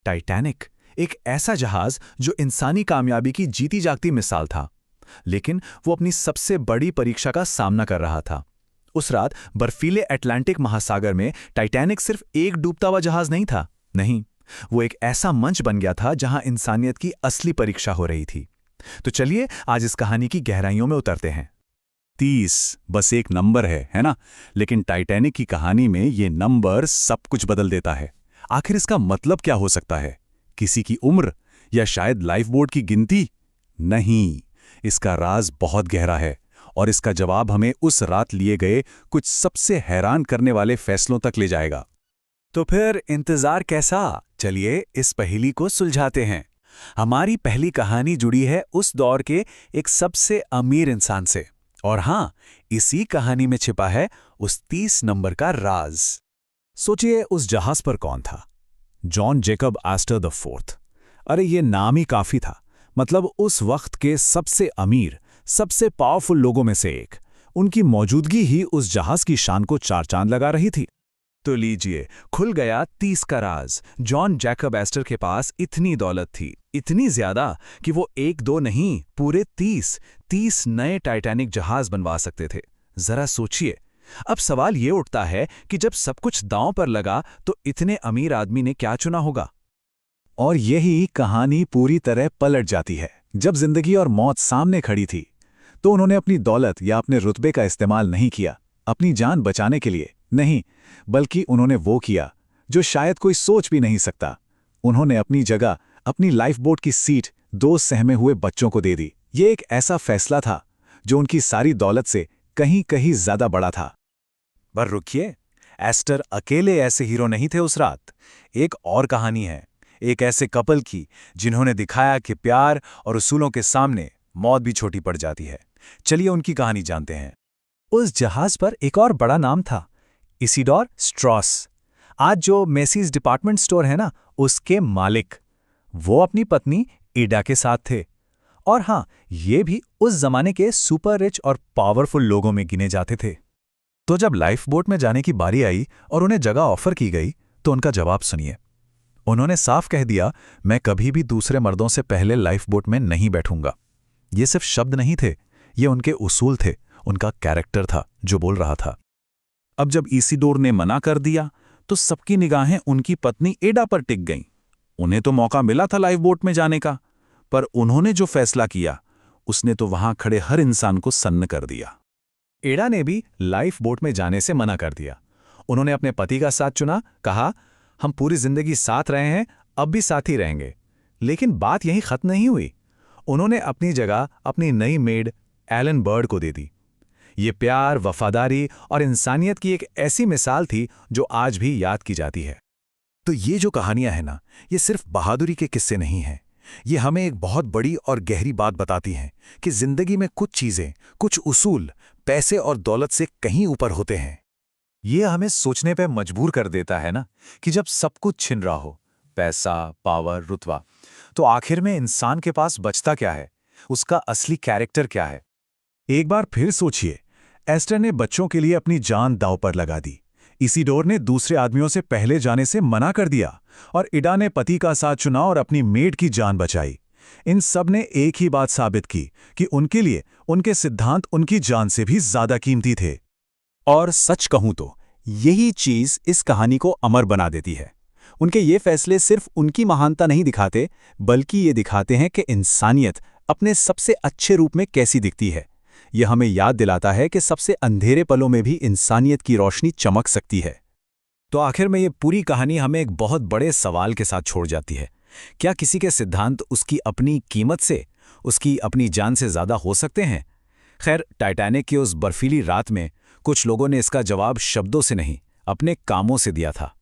Titanic एक ऐसा जहाज जो इंसानी कामयाबी की जीती जागती मिसाल था, लेकिन वो अपनी सबसे बड़ी परीक्षा का सामना कर रहा था। उस रात बर्फीले अटलांटिक महासागर में टाइटैनिक सिर्फ एक डूबता हुआ जहाज नहीं था। नहीं, वो एक ऐसा मंच बन गया था जहां इंसानियत की असली परीक्षा हो रही थी। तो चलिए आज इस कहानी की गहराइयों में उतरते हैं। 30 बस एक नंबर है ना? लेकिन टाइटैनिक की कहानी में ये नंबर सब कुछ बदल देता है। आखिर इसका मतलब क्या हो सकता है? किसी की उम्र या शायद लाइफ बोट की गिनती? नहीं, इसका राज बहुत गहरा है और इसका जवाब हमें उस रात लिए गए कुछ सबसे हैरान करने वाले फैसलों तक ले जाएगा। तो फिर इंतजार कैसा? चलिए इस पहेली को सुलझाते हैं। हमारी पहली कहानी जुड़ी है उस दौर के एक सबसे अमीर इंसान से, और हां, इसी कहानी में छिपा है उस 30 नंबर का राज। सोचिए उस जहाज पर कौन था? John Jacob Astor the fourth. अरे ये नाम ही काफी था। मतलब उस वक्त के सबसे अमीर, सबसे पावरफुल लोगों में से एक। उनकी मौजूदगी ही उस जहाज की शान को चार चांद लगा रही थी। तो लीजिए, खुल गया 30 का राज। जॉन जैकब एस्टर के पास इतनी दौलत थी, इतनी ज्यादा कि वो एक दो नहीं, पूरे 30 नए टाइटैनिक जहाज बनवा सकते थे। जरा सोचिए, अब सवाल ये उठता है कि जब सब कुछ दांव पर लगा तो इतने अमीर आदमी ने क्या चुना होगा? और यही कहानी पूरी तरह पलट जाती है। जब जिंदगी और मौत सामने खड़ी थी तो उन्होंने अपनी दौलत या अपने रुतबे का इस्तेमाल नहीं किया अपनी जान बचाने के लिए, नहीं, बल्कि उन्होंने वो किया जो शायद कोई सोच भी नहीं सकता। उन्होंने अपनी जगह, अपनी लाइफ बोट की सीट दो सहमे हुए बच्चों को दे दी। ये एक ऐसा फैसला था जो उनकी सारी दौलत से कहीं कहीं ज्यादा बड़ा था। पर रुकिए, एस्टर अकेले ऐसे हीरो नहीं थे उस रात। एक और कहानी है, एक ऐसे कपल की जिन्होंने दिखाया कि प्यार और उसूलों के सामने मौत भी छोटी पड़ जाती है। चलिए उनकी कहानी जानते हैं। उस जहाज पर एक और बड़ा नाम था, इसिडोर स्ट्रॉस। आज जो मेसीज डिपार्टमेंट स्टोर है ना, उसके मालिक। वो अपनी पत्नी ईडा के साथ थे। और हां, ये भी उस जमाने के सुपर रिच और पावरफुल लोगों में गिने जाते थे। तो जब लाइफ बोट में जाने की बारी आई और उन्हें जगह ऑफर की गई तो उनका जवाब सुनिए। उन्होंने साफ कह दिया, मैं कभी भी दूसरे मर्दों से पहले लाइफ बोट में नहीं बैठूंगा। ये सिर्फ शब्द नहीं थे, ये उनके उसूल थे, उनका कैरेक्टर था जो बोल रहा था। अब जब इसिडोर ने मना कर दिया तो सबकी निगाहें उनकी पत्नी एडा पर टिक गईं। उन्हें तो मौका मिला था लाइफ बोट में जाने का, पर उन्होंने जो फैसला किया उसने तो वहां खड़े हर इंसान को सन्न कर दिया। एडा ने भी लाइफ बोट में जाने से मना कर दिया। उन्होंने अपने पति का साथ चुना, कहा हम पूरी जिंदगी साथ रहे हैं, अब भी साथ ही रहेंगे। लेकिन बात यहीं खत्म नहीं हुई। उन्होंने अपनी जगह अपनी नई मेड एलन बर्ड को दे दी। ये प्यार, वफादारी और इंसानियत की एक ऐसी मिसाल थी जो आज भी याद की जाती है। तो ये जो कहानियां हैं ना, ये सिर्फ बहादुरी के किस्से नहीं हैं। ये हमें एक बहुत बड़ी और गहरी बात बताती हैं कि जिंदगी में कुछ चीजें, कुछ उसूल पैसे और दौलत से कहीं ऊपर होते हैं। ये हमें सोचने पे मजबूर कर देता है ना कि जब सब कुछ छिन रहा हो, पैसा, पावर, रुतबा, तो आखिर में इंसान के पास बचता क्या है? उसका असली कैरेक्टर क्या है? एक बार फिर सोचिए, एस्टर ने बच्चों के लिए अपनी जान दांव पर लगा दी। इसिडोर ने दूसरे आदमियों से पहले जाने से मना कर दिया और इडा ने पति का साथ चुना और अपनी मेड की जान बचाई। इन सब ने एक ही बात साबित की कि उनके लिए उनके सिद्धांत उनकी जान से भी ज्यादा कीमती थे। और सच कहूं तो यही चीज इस कहानी को अमर बना देती है। उनके ये फैसले सिर्फ उनकी महानता नहीं दिखाते, बल्कि ये दिखाते हैं कि इंसानियत अपने सबसे अच्छे रूप में कैसी दिखती है। यह हमें याद दिलाता है कि सबसे अंधेरे पलों में भी इंसानियत की रोशनी चमक सकती है। तो आखिर में ये पूरी कहानी हमें एक बहुत बड़े सवाल के साथ छोड़ जाती है। क्या किसी के सिद्धांत उसकी अपनी कीमत से, उसकी अपनी जान से ज्यादा हो सकते हैं? खैर, टाइटैनिक की उस बर्फीली रात में कुछ लोगों ने इसका जवाब शब्दों से नहीं, अपने कामों से दिया था।